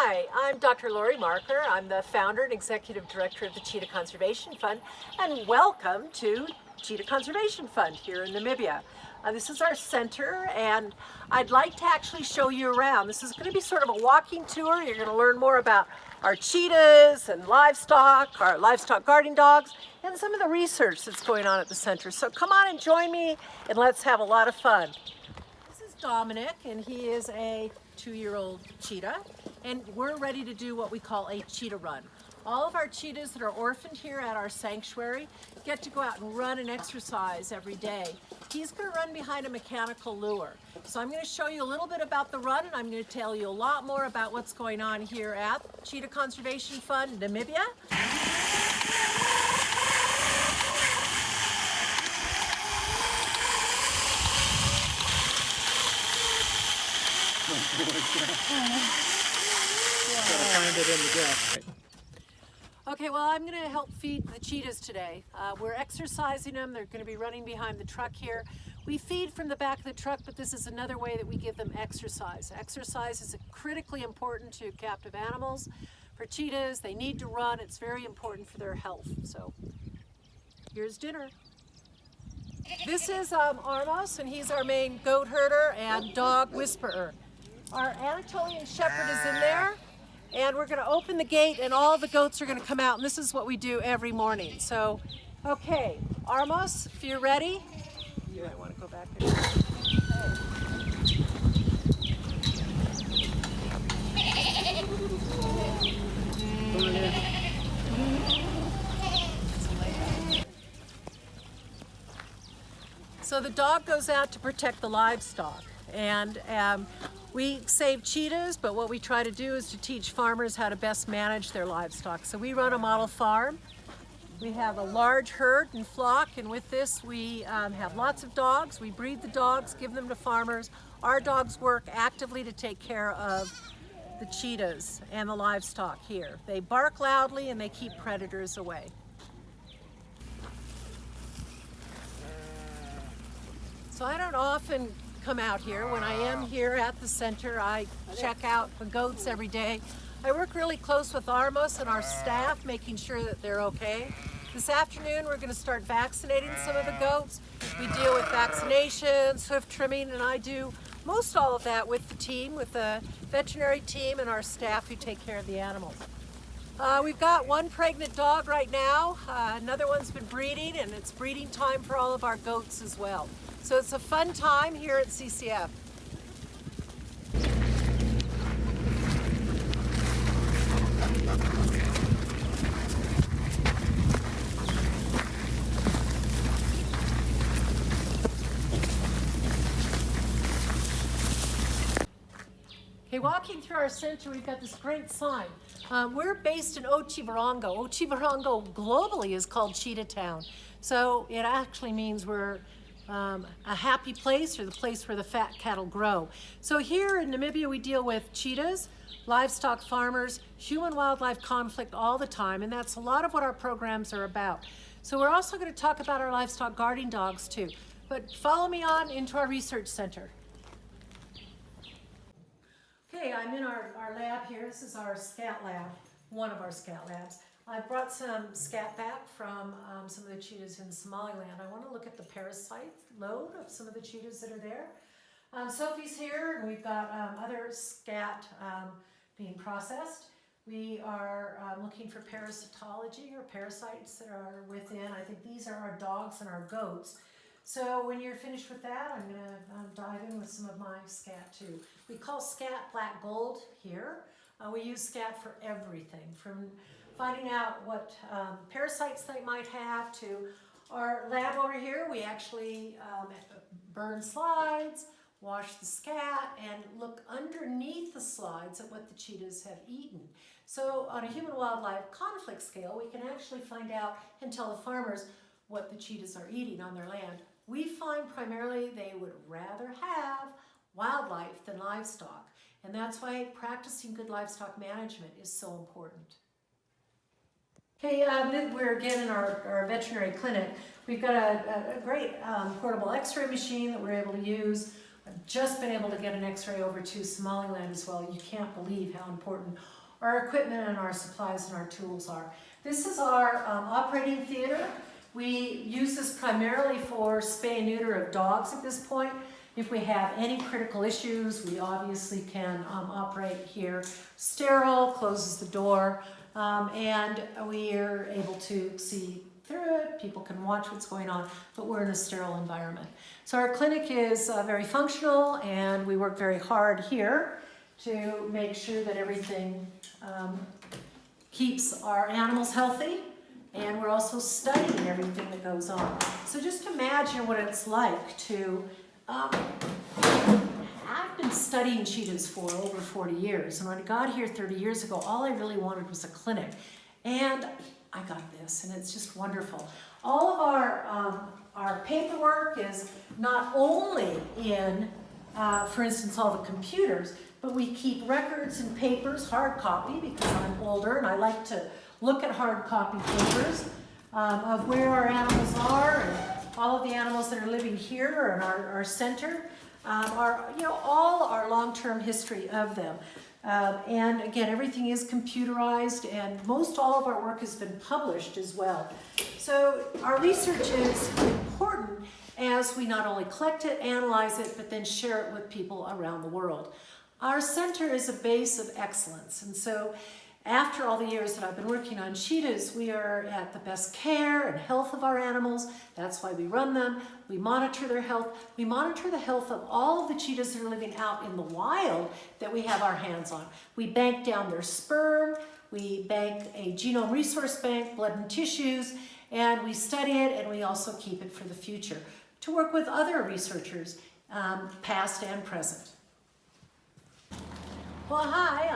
Hi, I'm Dr. Laurie Marker. I'm the founder and executive director of the Cheetah Conservation Fund, and welcome to Cheetah Conservation Fund here in Namibia. This is our center, and I'd like to actually show you around. This is going to be sort of a walking tour. You're going to learn more about our cheetahs and livestock, our livestock guarding dogs, and some of the research that's going on at the center. So come on and join me, and let's have a lot of fun. This is Dominic, and he is a 2-year-old cheetah, and we're ready to do what we call a cheetah run. All of our cheetahs that are orphaned here at our sanctuary get to go out and run and exercise every day. He's going to run behind a mechanical lure. So I'm going to show you a little bit about the run, and I'm going to tell you a lot more about what's going on here at Cheetah Conservation Fund, Namibia. Okay, well, I'm going to help feed the cheetahs today. We're exercising them. They're going to be running behind the truck here. We feed from the back of the truck, but this is another way that we give them exercise. Exercise is critically important to captive animals. For cheetahs, they need to run. It's very important for their health. So here's dinner. This is Armos, and he's our main goat herder and dog whisperer. Our Anatolian shepherd is in there, and we're going to open the gate and all the goats are going to come out, and this is what we do every morning. So, okay, Armos, if you're ready, you might want to go back there. So the dog goes out to protect the livestock, and we save cheetahs, but what we try to do is to teach farmers how to best manage their livestock. So we run a model farm. We have a large herd and flock, and with this we have lots of dogs. We breed the dogs, give them to farmers. Our dogs work actively to take care of the cheetahs and the livestock here. They bark loudly and they keep predators away. So I don't often come out here. When I am here at the center, I check out the goats every day. I work really close with Armos and our staff, making sure that they're okay. This afternoon, we're going to start vaccinating some of the goats. We deal with vaccinations, hoof trimming, and I do most all of that with the team, with the veterinary team and our staff who take care of the animals. We've got one pregnant dog right now. Another one's been breeding, and it's breeding time for all of our goats as well. So it's a fun time here at CCF. Okay, walking through our center, we've got this great sign. We're based in Otjiwarongo. Otjiwarongo globally is called Cheetah Town. So it actually means we're a happy place, or the place where the fat cattle grow. So here in Namibia, we deal with cheetahs, livestock farmers, human-wildlife conflict all the time, and that's a lot of what our programs are about. So we're also going to talk about our livestock guarding dogs too. But follow me on into our research center. Okay, I'm in our lab here. This is our scat lab, one of our scat labs. I brought some scat back from some of the cheetahs in Somaliland. I want to look at the parasite load of some of the cheetahs that are there. Sophie's here, and we've got other scat being processed. We are looking for parasitology, or parasites that are within. I think these are our dogs and our goats. So when you're finished with that, I'm going to dive in with some of my scat too. We call scat black gold here. We use scat for everything, from finding out what parasites they might have to our lab over here. We actually burn slides, wash the scat, and look underneath the slides at what the cheetahs have eaten. So on a human-wildlife conflict scale, we can actually find out and tell the farmers what the cheetahs are eating on their land. We find primarily they would rather have wildlife than livestock, and that's why practicing good livestock management is so important. Okay, we're again in our veterinary clinic. We've got a great portable x-ray machine that we're able to use. I've just been able to get an x-ray over to Somaliland as well. You can't believe how important our equipment and our supplies and our tools are. This is our operating theater. We use this primarily for spay and neuter of dogs at this point. If we have any critical issues, we obviously can operate here. Sterile, closes the door, and we are able to see through it. People can watch what's going on, but we're in a sterile environment. So our clinic is very functional, and we work very hard here to make sure that everything keeps our animals healthy, and we're also studying everything that goes on. So just imagine what it's like to, I've been studying cheetahs for over 40 years, and when I got here 30 years ago, all I really wanted was a clinic. And I got this, and it's just wonderful. All of our paperwork is not only in, for instance, all the computers, but we keep records and papers, hard copy, because I'm older and I like to look at hard copy papers of where our animals are, and all of the animals that are living here in our center, all our long-term history of them. And again, everything is computerized, and most all of our work has been published as well. So our research is important as we not only collect it, analyze it, but then share it with people around the world. Our center is a base of excellence, and so after all the years that I've been working on cheetahs, we are at the best care and health of our animals. That's why we run them. We monitor their health. We monitor the health of all of the cheetahs that are living out in the wild that we have our hands on. We bank down their sperm. We bank a genome resource bank, blood and tissues, and we study it, and we also keep it for the future to work with other researchers, past and present. Well, hi,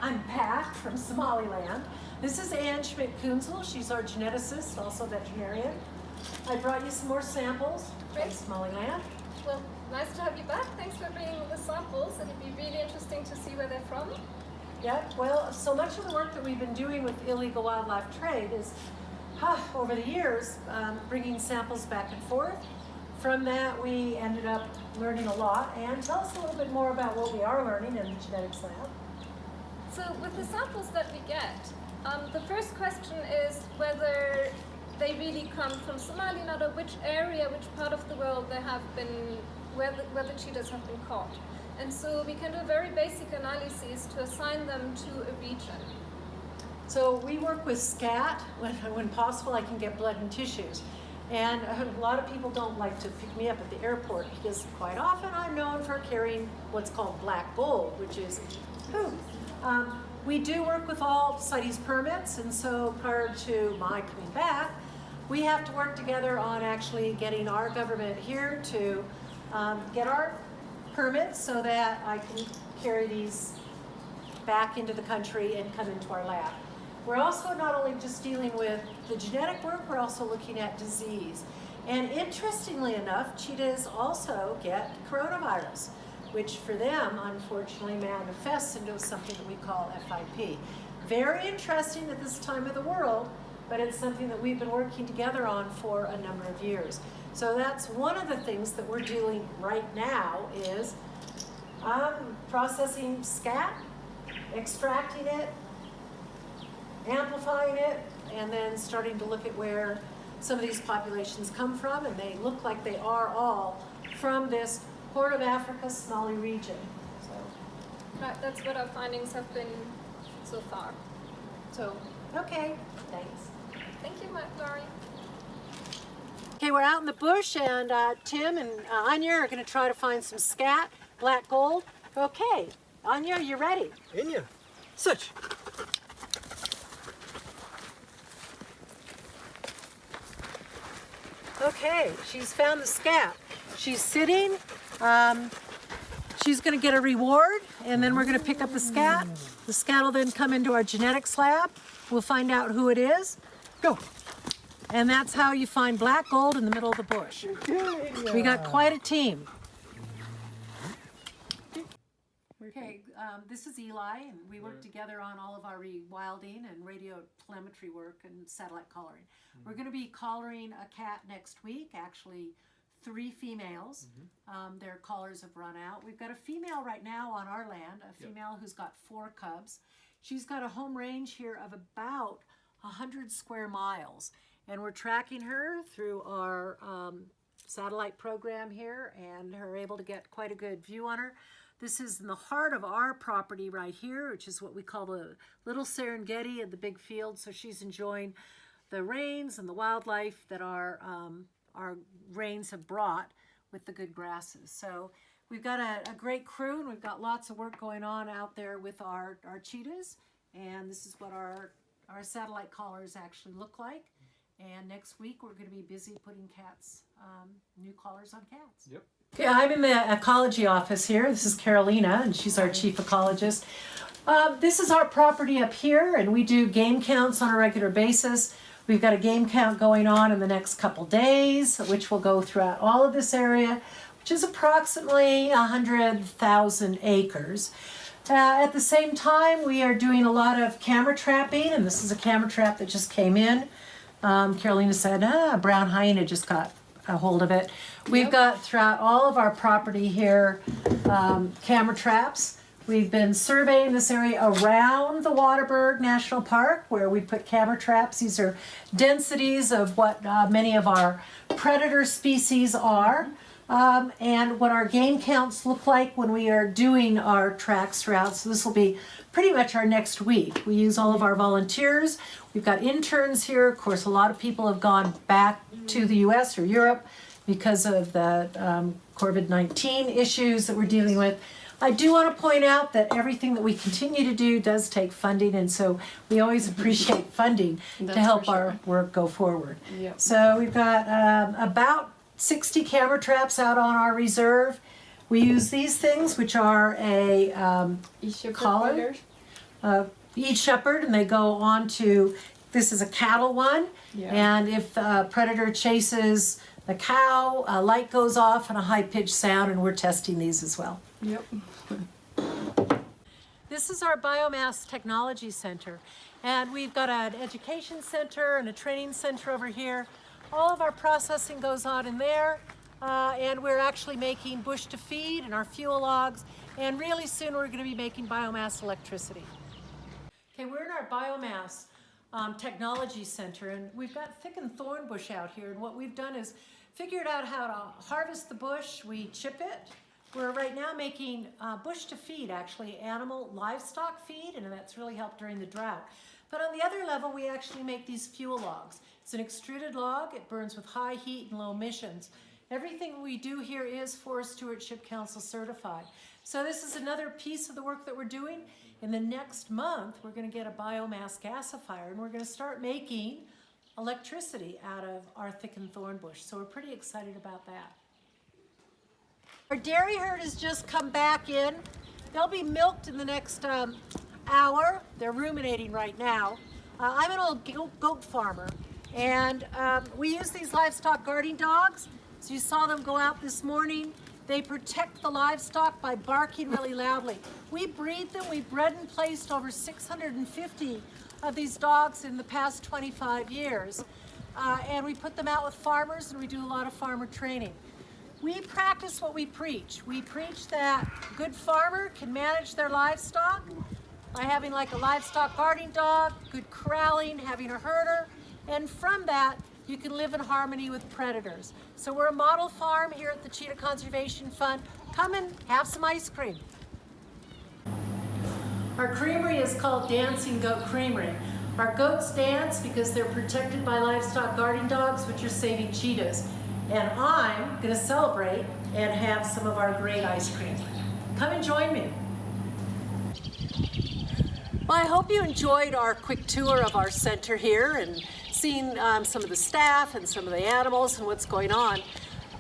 I'm Pat from Somaliland. This is Ann Schmidt-Kunzel. She's our geneticist, also veterinarian. I brought you some more samples from Somaliland. Well, nice to have you back. Thanks for bringing the samples. It'd be really interesting to see where they're from. Yeah, well, so much of the work that we've been doing with illegal wildlife trade is, over the years, bringing samples back and forth. From that, we ended up learning a lot. And tell us a little bit more about what we are learning in the genetics lab. So with the samples that we get, the first question is whether they really come from Somaliland, or which area, which part of the world they have been, where the cheetahs have been caught. And so we can do a very basic analysis to assign them to a region. So we work with scat. When possible, I can get blood and tissues. And a lot of people don't like to pick me up at the airport because quite often I'm known for carrying what's called black gold, which is poop. We do work with all CITES permits, and so prior to my coming back, we have to work together on actually getting our government here to get our permits so that I can carry these back into the country and come into our lab. We're also not only just dealing with the genetic work, we're also looking at disease. And interestingly enough, cheetahs also get coronavirus, which for them, unfortunately, manifests into something that we call FIP. Very interesting at this time of the world, but it's something that we've been working together on for a number of years. So that's one of the things that we're doing right now is processing scat, extracting it, amplifying it, and then starting to look at where some of these populations come from, and they look like they are all from this Horn of Africa, Somali region. So, Right, that's what our findings have been so far. so okay, thanks. Thank you, Laurie. Okay, we're out in the bush, and Tim and Anya are going to try to find some scat, black gold. Okay, Anya, you ready? Anya, such. Okay, she's found the scat. She's sitting. She's going to get a reward, and then we're going to pick up the scat. The scat will then come into our genetics lab. We'll find out who it is. Go. And that's how you find black gold in the middle of the bush. We got quite a team. Okay, this is Eli, and we work together on all of our rewilding and radio telemetry work and satellite collaring. We're going to be collaring a cat next week, actually 3 females. Their collars have run out. We've got a female right now on our land, a female who's got 4 cubs. She's got a home range here of about 100 square miles. And we're tracking her through our satellite program here, and are able to get quite a good view on her. This is in the heart of our property right here, which is what we call the little Serengeti of the big field. So she's enjoying the rains and the wildlife that our rains have brought with the good grasses. So we've got a great crew, and we've got lots of work going on out there with our cheetahs. And this is what our satellite collars actually look like. And next week we're going to be busy putting cats, new collars on cats. Yep. Yeah, I'm in the Ecology Office here. This is Carolina, and she's our chief ecologist. This is our property up here, and we do game counts on a regular basis. We've got a game count going on in the next couple days, which will go throughout all of this area, which is approximately 100,000 acres. At the same time, we are doing a lot of camera trapping, and this is a camera trap that just came in. Carolina said, a brown hyena just got a hold of it. We've got throughout all of our property here camera traps. We've been surveying this area around the Waterberg National Park, where we put camera traps. These are densities of what many of our predator species are, and what our game counts look like when we are doing our tracks throughout. So this will be pretty much our next week. We use all of our volunteers. We've got interns here. Of course, a lot of people have gone back to the US or Europe because of the COVID-19 issues that we're dealing with. I do want to point out that everything that we continue to do does take funding, and so we always appreciate funding to help our work go forward. Yep. So we've got about 60 camera traps out on our reserve. We use these things, which are a collar, each shepherd, and they go on to, this is a cattle one, and if the predator chases the cow, a light goes off and a high-pitched sound, and we're testing these as well. Yep. This is our Biomass Technology Center, and we've got an education center and a training center over here. All of our processing goes on in there, and we're actually making bush to feed and our fuel logs, and really soon we're going to be making biomass electricity. Okay, we're in our Biomass Technology Center, and we've got thickened thorn bush out here, and what we've done is figured out how to harvest the bush. We chip it. We're right now making bush to feed, actually, animal livestock feed, and that's really helped during the drought. But on the other level, we actually make these fuel logs. It's an extruded log. It burns with high heat and low emissions. Everything we do here is Forest Stewardship Council certified. So this is another piece of the work that we're doing. In the next month, we're going to get a biomass gasifier, and we're going to start making electricity out of our thickened thorn bush. So we're pretty excited about that. Our dairy herd has just come back in. They'll be milked in the next hour. They're ruminating right now. I'm an old goat farmer, and we use these livestock guarding dogs. So you saw them go out this morning. They protect the livestock by barking really loudly. We breed them. We bred and placed over 650 of these dogs in the past 25 years. And we put them out with farmers, and we do a lot of farmer training. We practice what we preach. We preach that a good farmer can manage their livestock by having like a livestock guarding dog, good corralling, having a herder, and from that, you can live in harmony with predators. So we're a model farm here at the Cheetah Conservation Fund. Come and have some ice cream. Our creamery is called Dancing Goat Creamery. Our goats dance because they're protected by livestock guarding dogs, which are saving cheetahs. And I'm gonna celebrate and have some of our great ice cream. Come and join me. Well, I hope you enjoyed our quick tour of our center here and seeing some of the staff and some of the animals and what's going on.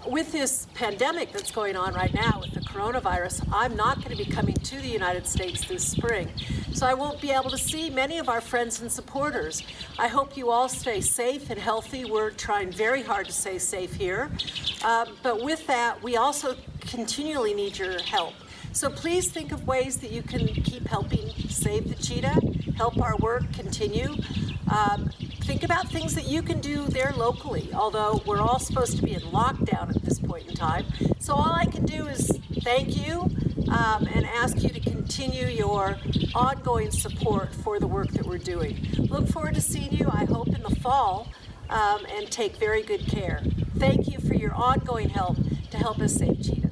With this pandemic that's going on right now with the coronavirus, I'm not going to be coming to the United States this spring, so I won't be able to see many of our friends and supporters. I hope you all stay safe and healthy. We're trying very hard to stay safe here, but with that, we also continually need your help. So please think of ways that you can keep helping save the cheetah, help our work continue. think about things that you can do there locally, although we're all supposed to be in lockdown at this point in time. So all I can do is thank you and ask you to continue your ongoing support for the work that we're doing. Look forward to seeing you, I hope, in the fall, and take very good care. Thank you for your ongoing help to help us save cheetahs.